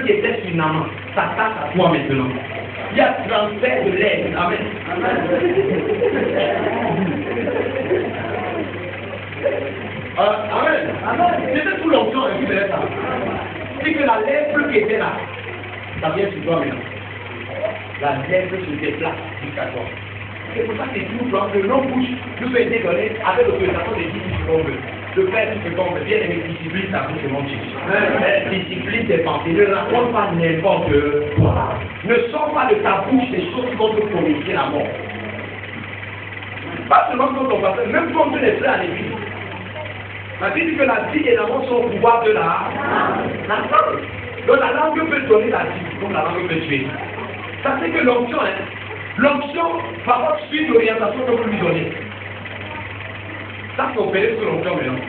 qui était sur Naaman s'attache à toi maintenant. Il y a transfert de l'aide. Amen. Amen. C'était tout l'onction qui faisait ça. C'est que la lèvre qui était là, ça vient sur toi maintenant. La lèvre se déplace jusqu'à toi. C'est pour ça que nous voulons que nos bouches nous soient données avec l'autorisation des 10 qu'on veut. Le Père, tu peux comme bien aimer discipline ta bouche, mon Jésus. Discipline tes pensées. Ne raconte pas n'importe quoi. Ne sors pas de ta bouche des choses qui vont te communiquer la mort. Pas seulement quand on passe, même quand tu es prêt à l'église. La Bible dit que la vie et la mort sont au pouvoir de la langue. Donc la langue peut donner la vie, comme la langue peut tuer. Ça c'est que l'onction, l'onction va avoir suite l'orientation que vous lui donnez. Ça c'est opéré sur l'onction maintenant.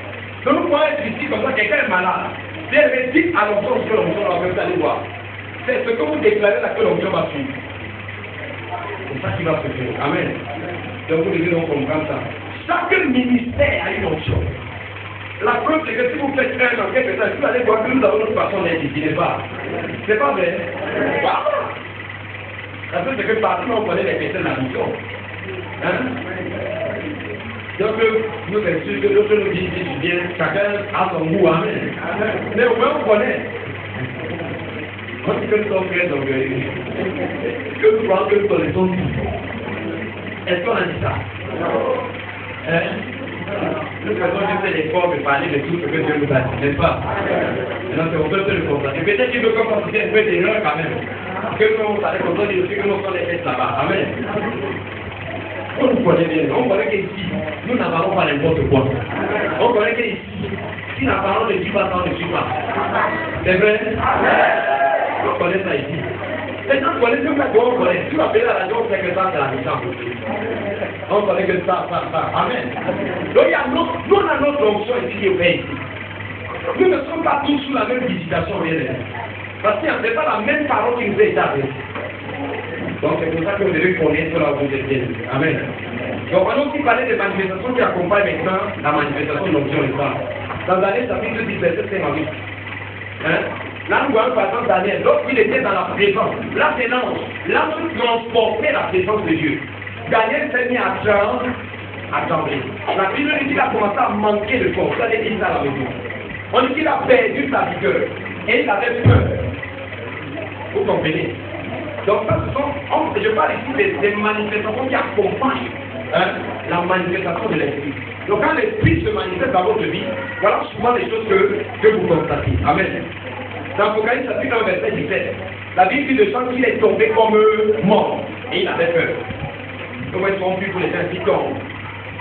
Donc nous pouvons être ici comme ça, quelqu'un est malade. Si elle dit à l'onction que l'onction va aller voir. C'est ce que vous déclarez là que l'onction va suivre. C'est ça qui va se faire. Amen. Donc vous devez donc comprendre ça. Chaque ministère a une onction. La preuve c'est que si vous faites un dans quelque chose, vous allez voir que nous avons notre façon d'être ici, n'est-ce pas? C'est pas vrai? Voilà. La preuve c'est que partout on connaît les personnes de la mission. Hein? Donc nous c'est sûr que d'autres nous disent du bien, chacun a son goût, amen. Mais au moins on connaît. On dit que nous sommes très orgueilleux. Que nous croyons que nous connaissons tout. Est-ce qu'on a dit ça? Hein? Nous faisons juste l'effort de parler de tout ce que Dieu nous a dit, n'est-ce pas? Maintenant, c'est on peut le constater. Peut-être qu'il veut qu'on considère un peu d'erreur quand même. Que nous, ça qu'on doit dire aussi que nous sommes les têtes là-bas. Amen. On nous connaît bien. On connaît qu'ici, nous n'avons pas n'importe quoi. On connaît qu'ici, si la parole ne dit pas, ça ne suit pas. C'est vrai? On connaît ça ici. Maintenant, on connaît tout ça qu'on connaît. Tu vas appeler à la radio, on sait que ça, c'est la mission. On connaît que ça. Amen. Donc, il y a nous, on a notre onction ici qui est faite. Nous ne sommes pas tous sous la même visitation, bien sûr. Parce que ce n'est pas la même parole qui nous est adressée. Donc, c'est pour ça que vous devez connaître là où vous êtes. Amen. Donc, on a aussi parlé des manifestations qui accompagnent maintenant la manifestation de l'onction, n'est-ce pas? Dans Daniel, chapitre 10, verset 5 à 8. Hein? Là, nous voyons par exemple Daniel, lorsqu'il était dans la présence, là c'est l'ange transportait la présence de Dieu. Daniel s'est mis à trembler. La Bible dit qu'il a commencé à manquer de force. Ça dit ça à la maison. On dit qu'il a perdu sa vigueur. Et il avait peur. Vous comprenez? Donc ça, je parle ici des manifestations qui accompagnent la manifestation de l'esprit. Donc quand l'esprit se manifeste dans votre vie, voilà souvent les choses que vous constatez. Amen. Dans l'Apocalypse chapitre 1 verset 17, la Bible dit de chant qu'il est tombé comme mort. Et il avait peur. Donc ils sont plus pour les gens qui tombent.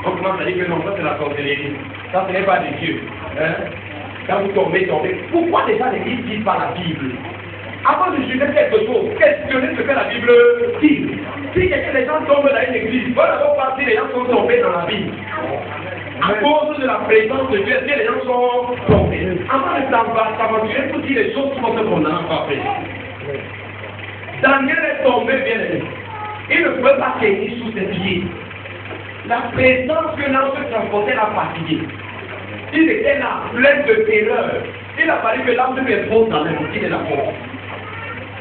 On commence à dire que non, ça c'est la sorcellerie. Ça ce n'est pas de Dieu. Hein? Quand vous tombez. Pourquoi déjà l'Église dit par la Bible? Avant de juger quelque chose, questionnez ce que la Bible dit. Si les gens tombent dans une église, bon d'abord partir, les gens sont tombés dans la Bible. À cause de la présence de Dieu, les gens sont tombés. Avant de s'aventurer, pour dire les choses qui vont se condamner encore après. Daniel est tombé, bien aimé. Il ne pouvait pas tenir sous ses pieds. La présence que l'ange transportait l'a fatigué. Il était là, plein de terreur. Il a fallu que l'ange lui pose dans l'esprit de la force.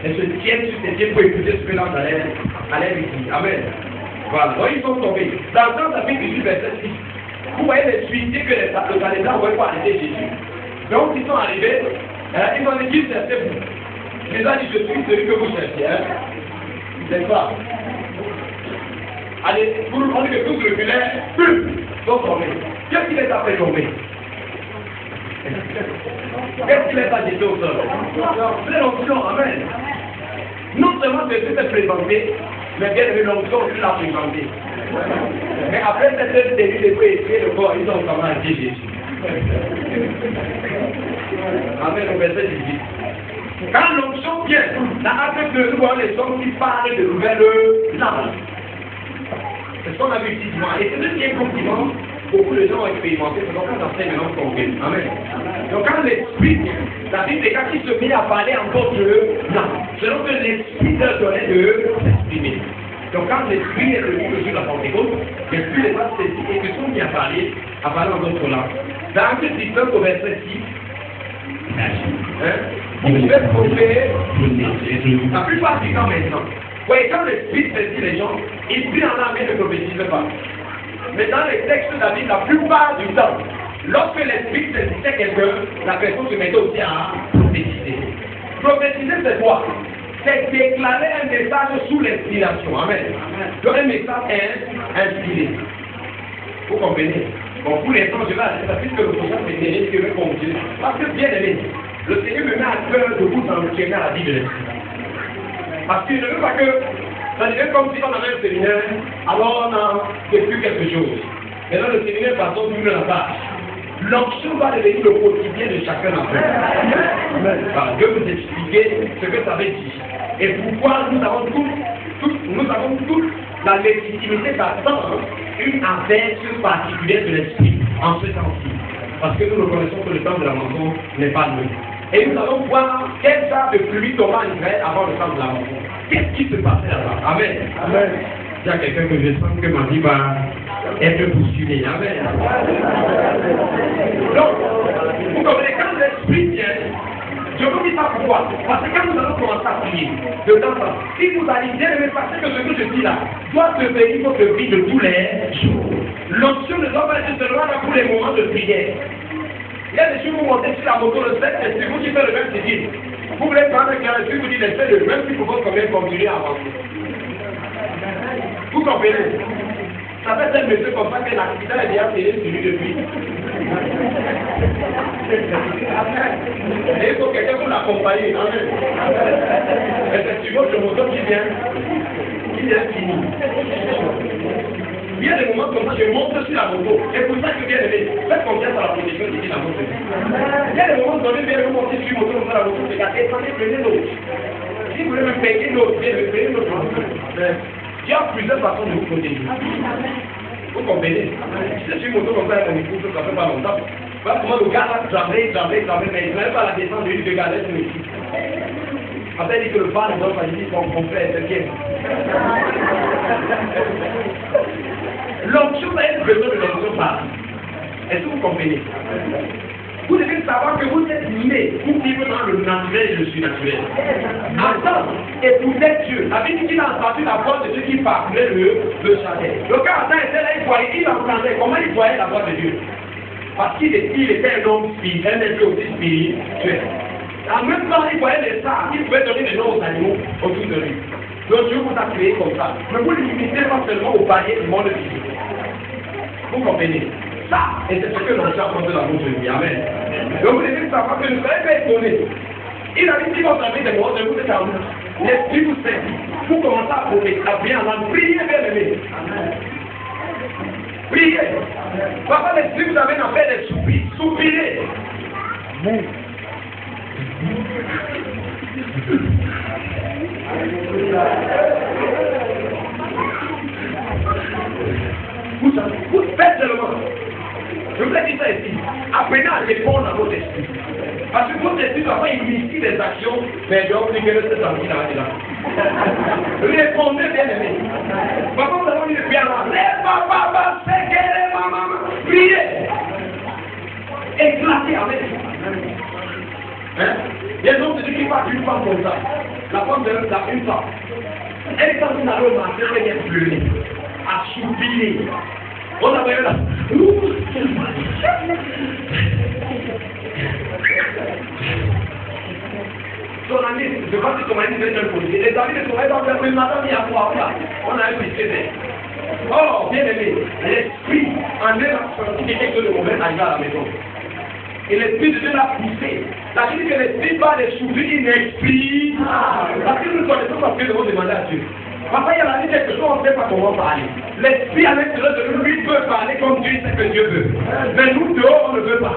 Et se tienne sur ses pieds pour écouter ce que l'ange allait lui dire. Amen. Voilà. Donc ils sont tombés. Dans le temps chapitre 18, verset 6, vous voyez les suicides que les Salésiens n'ont pas arrêté Jésus. Donc ils sont arrivés, ils ont dit qu'ils cherchaient vous. Jésus a dit, je suis celui que vous cherchez. C'est pas. Allez, vous nous prenez que tous reculaient, sont tombés. Qu'est-ce qui les a fait tomber? Qu'est-ce qui les a jetés au sol? C'est l'onction, amen. Non seulement Jésus s'est présenté, mais bien aimé l'onction aussi l'a présenté. Mais après cette début de prier le corps, ils ont commencé à dire Jésus. Amen, au verset 18. Quand l'onction vient, la acte de nous, les hommes qui parlent de nouvelles langues. C'est ce qu'on a vu ici dimanche. Et c'est ce qui est compliment. Beaucoup de gens ont expérimenté, c'est donc quand enseigne maintenant compris. Amen. Donc quand l'esprit, la Bible est quand il se met à parler en d'autres langues, selon que l'esprit leur donnait de s'exprimer. Donc quand l'esprit est venu sur la Pentecôte, l'esprit les a saisis et que sont mis à parler en d'autres langues. Dans Actes 19 au verset 6, vous pouvez trouver choses. La plupart du temps maintenant, voyez, quand l'Esprit saisit les gens, il prie en armée ne prophétise pas. Mais dans les textes de la Bible, la plupart du temps, lorsque l'Esprit saisissait quelqu'un, la personne se mettait aussi à prophétiser. Prophétiser, c'est quoi? C'est déclarer un message sous l'inspiration. Amen. Donc un message inspiré. Vous comprenez? Bon, pour l'instant, je vais arrêter ça, puisque le prochain séminaire, je vais continuer. Parce que, bien aimé, le Seigneur me met à cœur de vous enchaîner à la vie de l'Esprit. Parce qu'il ne veut pas que ça devient comme si on avait un séminaire, alors on a vécu quelque chose. Et là, le séminaire passe au milieu de la page. L'onction va devenir le quotidien de chacun d'entre nous. Voilà, je vais vous expliquer ce que ça veut dire. Et pourquoi nous avons toute la légitimité d'attendre une aversion particulière de l'esprit en ce temps-ci. Parce que nous reconnaissons que le temps de la moisson n'est pas loin. Et nous allons voir quel genre de pluie tombera en Israël avant le temps de la moisson. Qu'est-ce qui se passait là-bas? Amen. Amen. Il y a quelqu'un que je sens que ma vie va être bousculée. Amen. Donc, vous comprenez, quand l'esprit vient, je vous dis ça pourquoi? Parce que quand nous allons commencer à prier, de temps en temps, si vous allez bien aimer, parce que ce que je dis là doit devenir votre vie de tous les jours. L'option ne doit pas être seulement là pour les moments de prière. Il y a des jours où vous montez sur la moto, le fait, c'est vous qui faites le même civil. Vous voulez prendre un cœur, si vous dites, faites le même si vous pouvez quand même continuer à avancer. Vous comprenez? Ça fait un monsieur comme ça que l'accident est déjà payé sur lui depuis. Et il faut quelqu'un pour l'accompagner. Et c'est sur votre moto qui vient finir. Il y a des moments comme ça, je monte sur la moto. Et pour ça que bien aimé, faites confiance à la protection de la moto. Il y a des moments donnés, bien vous montez sur la moto, la moto, c'est qu'à prenez l'autre. Si vous voulez me payer l'autre, bien me payer l'autre. Il y a plusieurs façons de vous protéger. Vous comprenez? Si je suis moto comme ça, mon épouse, ça fait pas longtemps. Voilà comment le gars là, jamais, mais il ne va pas la descendre de l'île de Galette, mais ici. Après, il dit que le phare ne doit pas dire qu'on fait, c'est bien. L'onction va être besoin de l'onction par. Est-ce que vous comprenez? Vous devez savoir que vous êtes né pour vivre dans le naturel et le surnaturel. Adam écoutait Dieu. La Bible dit qu'il a entendu la voix de Dieu qui parlait le jardin. Donc quand Adam était là, il entendait. Comment il voyait la voix de Dieu? Parce qu'il était un homme spirituel, un être aussi spirituel. En même temps, il voyait les saints, il pouvait donner des noms aux animaux autour de lui. Donc Dieu vous a créé comme ça. Mais vous ne limitez pas seulement au palier du monde physique. Vous comprenez? Ça, et c'est ce que l'on a de l'amour de Dieu. Amen. Donc vous devez savoir que ne soyez pas étonné. Il a dit si votre ami des morts, vous êtes en nous. L'esprit vous saisit. Vous commencez à prophétiser, à bien en prier, bien aimé. Priez. Papa, l'esprit vous avez en fait des soupirs. Soupirez. Amen. Vous faites seulement. Je vous ai dit ça ici. Apprenez à répondre à votre esprit. Parce que votre esprit doit pas initier des actions, mais je vais vous dire que c'est tranquille là. Répondez bien aimé. Papa, vous avez dit de bien là. Papa, c'est que maman. Priez. Éclatez avec. Hein? Il y a des hommes qui partent d'une femme comme ça. La femme de l'homme, c'est une femme. Elle est en train d'aller au marché, elle est pleurée, à soupir. On a vu là. Son ami, je pense que son ami est un policier. Les amis de son ami vont faire, mais madame, il y a quoi là? On a un piscine. Oh, bien aimé, l'esprit en est sorti quelque chose de mauvais arrivé à la maison. Et l'esprit de Dieu l'a poussé. La Bible dit que l'esprit va les souffrir une esprit. Parce que nous connaissons parce que nous devons demander à Dieu. Parfois, il y a la vie quelque chose, on ne sait pas comment parler. L'esprit à l'intérieur de lui peut parler comme Dieu sait que Dieu veut. Mais nous, dehors, on ne veut pas.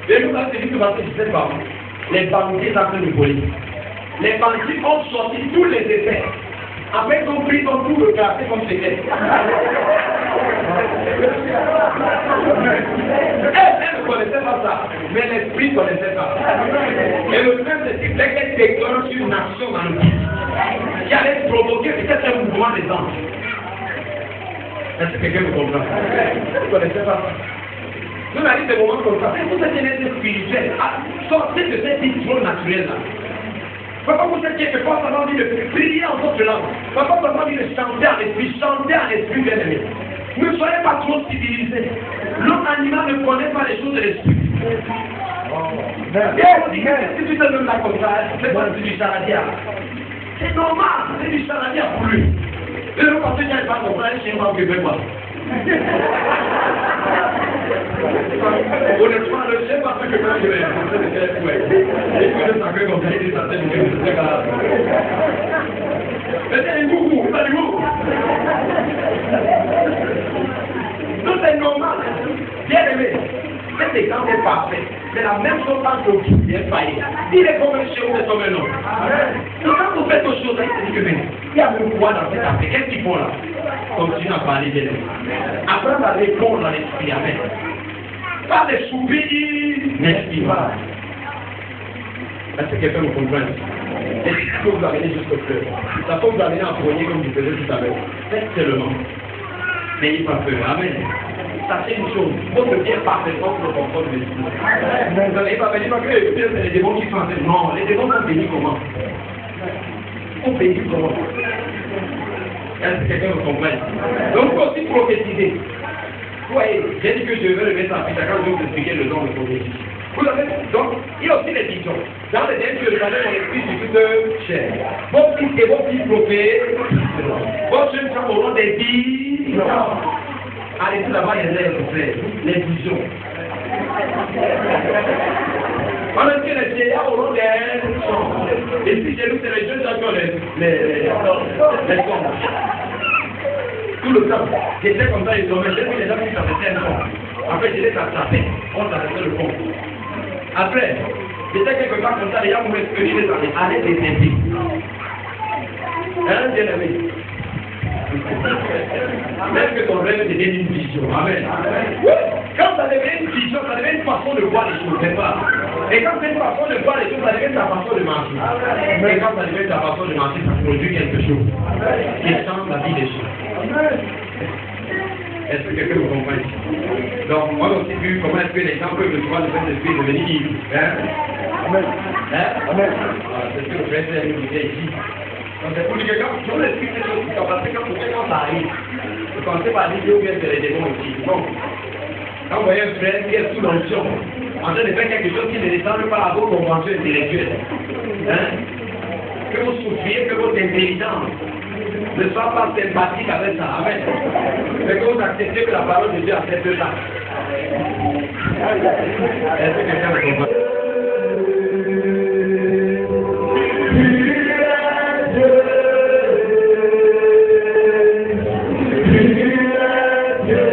Et nous, là, c'est dit que parce que je sais pas. Les banquiers sont en train de voler. Les banquiers ont sorti tous les effets. Après, ils ont pris ton tout le quartier comme c'était. Elle ne connaissait pas ça, mais l'esprit ne connaissait pas. Et le même c'est dès qu'elle déclenche une nation dans le pays, qui allait provoquer peut-être un mouvement des anges. Est-ce que quelqu'un me comprend? Elle ne connaissait pas ça. Nous avons des moments comme ça. Vous êtes un être spirituel. Sortez de cette vision naturelle là. Papa, vous êtes quelque part, ça dit de prier en votre langue. Papa, ça dit de chanter en esprit, bien-aimé. Ne soyez pas trop civilisés. L'homme animal ne connaît pas les choses de l'esprit. Et on dit que si tu te donnes là comme ça, c'est pas du charadia. C'est normal, c'est du charadia pour lui. Et le pasteur qui n'a pas compris, c'est moi qui vais voir. Honnêtement, je ne sais pas ce que je vais faire. Et puis, je sacré comme ça, il dit ça, c'est une grave. Mais c'est un goût, c'est un goût. Tout est normal. Bien aimé. Cet exemple est parfait. C'est la même chose quand le tout est failli. Il est comme un chez vous, c'est comme un homme. Donc quand vous faites autre chose, il y a le poids dans cette affaire. Qu'est-ce qu'il faut là? Continue à parler bien aimé. Apprendre à répondre dans l'esprit. Amen. Pas de soupirs, n'est-ce pas? Est-ce que quelqu'un me comprend? Est-ce qu'il faut vous amener jusqu'au cœur? Ça peut vous amener à empoigner comme je faisais tout à l'heure. Faites seulement. N'ayez pas peur. Amen. Sachez une chose. Votre bien parfaitement pour le confort de l'esprit. Vous n'allez pas venir parce que c'est les démons qui sont en train. Non, les démons sont bénis comment? Ils sont bénis comment? Est-ce que quelqu'un me comprend? Donc, il faut aussi prophétiser. Oui, j'ai dit que je vais le mettre en Pythagore, je vais vous expliquer le nom de prophétie. Vous avez, donc, il y a aussi les visions. Dans les derniers jours, mon esprit sur toute chair. Vos fils et vos filles prophètes, vos jeunes femmes auront des visions. Allez, tout là-bas, il y a les visions. Pendant que les vieillards auront des sons. Et si chez nous, c'est les jeunes gens qui ont les sons. Tout le temps, j'étais comme ça, ils ont mis les gens qui s'arrêtaient un pont. Après, je les attrapais, on s'arrêtait le pont. Après, j'étais quelque part comme ça, les gens m'ont exprimé les années. Allez les aider. Hein, bien aimé? Même que ton rêve devient une vision. Amen. Oui. Quand ça devient une vision, ça devient une façon de voir les choses, n'est-ce pas? Et quand c'est une façon de voir les choses, ça devient ta façon de marcher. Et quand ça devient ta façon de marcher, ça produit quelque chose qui change la vie des choses. Est-ce que quelqu'un vous comprend ici? Donc, on a aussi vu comment est-ce que les gens peuvent recevoir le Saint-Esprit et devenir libres. Hein? Amen. Hein? Amen. C'est ce que le frère nous disait ici. Donc, c'est pour dire que quand on explique ces choses, parce que quand ça arrive, vous pensez pas à l'idée ou bien c'est les démons ici. Bon. Quand vous voyez un frère qui est sous l'onction, en train de faire quelque chose qui ne descend pas à vos conventions intellectuelles, hein? Que vous souffriez, que votre intelligence ne soit pas sympathique avec ça. Amen. Mais que vous acceptez que la parole de Dieu accepte ça. Est-ce que quelqu'un me comprend? Yeah.